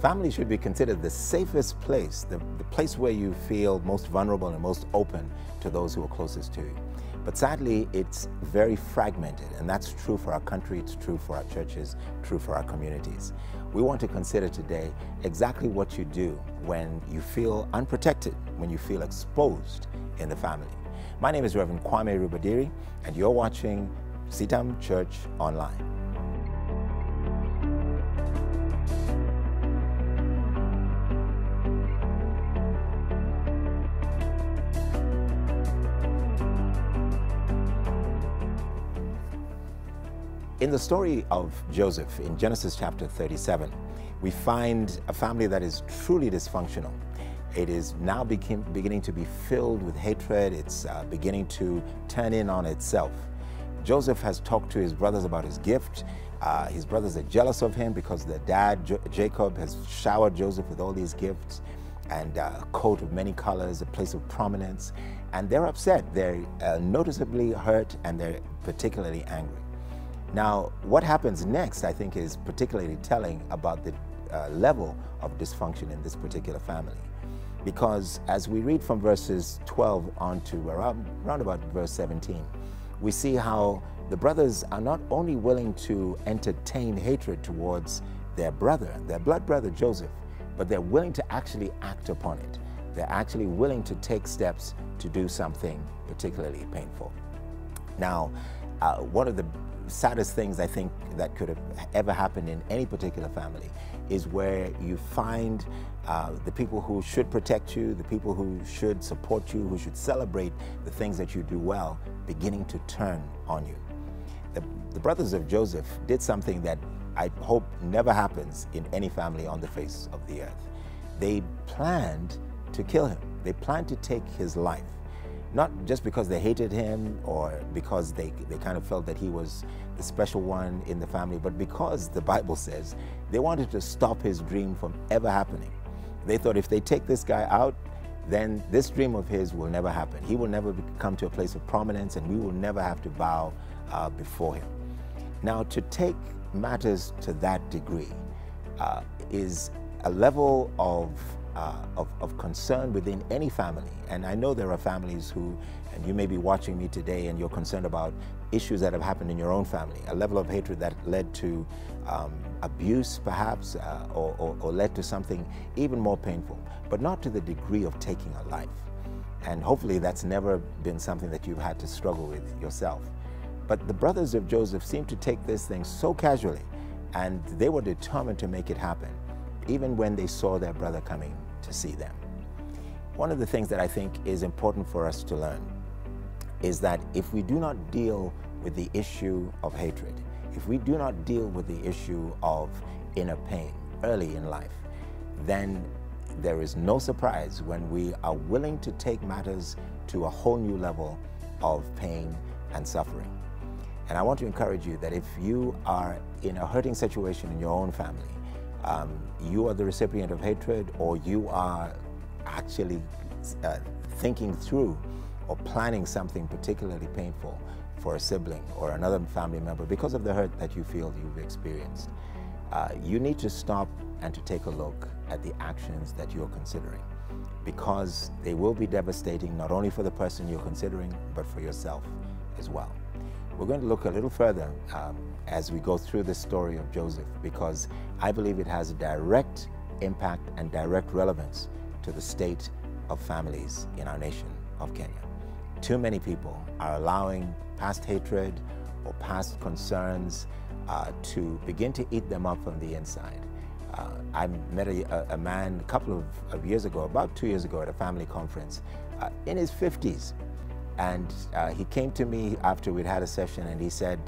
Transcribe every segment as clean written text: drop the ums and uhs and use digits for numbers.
Family should be considered the safest place, the place where you feel most vulnerable and most open to those who are closest to you. But sadly, it's very fragmented, and that's true for our country, it's true for our churches, true for our communities. We want to consider today exactly what you do when you feel unprotected, when you feel exposed in the family. My name is Reverend Kwame Rubadiri, and you're watching CITAM Church Online. In the story of Joseph in Genesis chapter 37, we find a family that is truly dysfunctional. It is now beginning to be filled with hatred. It's beginning to turn in on itself. Joseph has talked to his brothers about his gift. His brothers are jealous of him because their dad, Jacob, has showered Joseph with all these gifts and a coat of many colors, a place of prominence. And they're upset. They're noticeably hurt, and they're particularly angry. Now, what happens next, I think, is particularly telling about the level of dysfunction in this particular family. Because as we read from verses 12 on to around about verse 17, we see how the brothers are not only willing to entertain hatred towards their brother, their blood brother Joseph, but they're willing to actually act upon it. They're actually willing to take steps to do something particularly painful. Now, one of the saddest things I think that could have ever happened in any particular family is where you find the people who should protect you, the people who should support you, who should celebrate the things that you do well, beginning to turn on you. The brothers of Joseph did something that I hope never happens in any family on the face of the earth. They planned to kill him. They planned to take his life. Not just because they hated him or because they kind of felt that he was the special one in the family, but because the Bible says they wanted to stop his dream from ever happening. They thought if they take this guy out, then this dream of his will never happen. He will never come to a place of prominence, and we will never have to bow before him. Now, to take matters to that degree is a level of concern within any family. And I know there are families who, and you may be watching me today and you're concerned about issues that have happened in your own family, a level of hatred that led to abuse perhaps, or led to something even more painful, but not to the degree of taking a life. And hopefully that's never been something that you've had to struggle with yourself. But the brothers of Joseph seemed to take this thing so casually, and they were determined to make it happen, even when they saw their brother coming to see them. One of the things that I think is important for us to learn is that if we do not deal with the issue of hatred, if we do not deal with the issue of inner pain early in life, then there is no surprise when we are willing to take matters to a whole new level of pain and suffering. And I want to encourage you that if you are in a hurting situation in your own family, you are the recipient of hatred, or you are actually thinking through or planning something particularly painful for a sibling or another family member because of the hurt that you feel you've experienced, you need to stop and to take a look at the actions that you're considering, because they will be devastating not only for the person you're considering, but for yourself as well. We're going to look a little further as we go through the story of Joseph, because I believe it has a direct impact and direct relevance to the state of families in our nation of Kenya. Too many people are allowing past hatred or past concerns to begin to eat them up from the inside. I met a man a couple of years ago, about 2 years ago, at a family conference in his 50s. And he came to me after we'd had a session, and he said,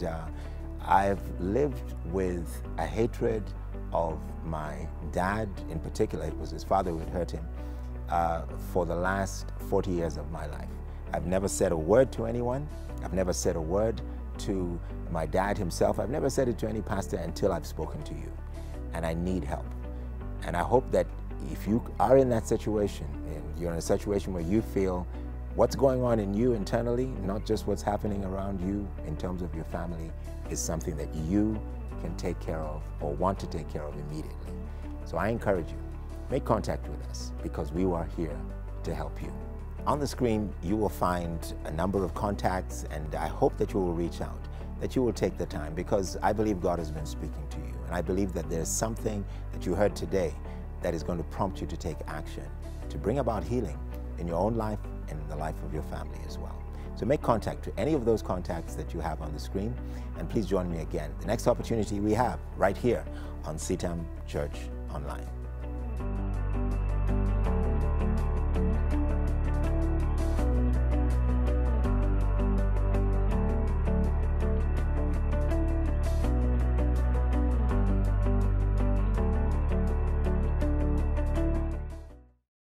I've lived with a hatred of my dad in particular. It was his father who had hurt him for the last 40 years of my life. I've never said a word to anyone. I've never said a word to my dad himself. I've never said it to any pastor until I've spoken to you. And I need help. And I hope that if you are in that situation, and you're in a situation where you feel what's going on in you internally, not just what's happening around you in terms of your family, is something that you can take care of or want to take care of immediately. So I encourage you, make contact with us because we are here to help you. On the screen, you will find a number of contacts, and I hope that you will reach out, that you will take the time, because I believe God has been speaking to you. And I believe that there's something that you heard today that is going to prompt you to take action, to bring about healing in your own life and in the life of your family as well. So make contact to any of those contacts that you have on the screen, and please join me again the next opportunity we have right here on CITAM Church Online.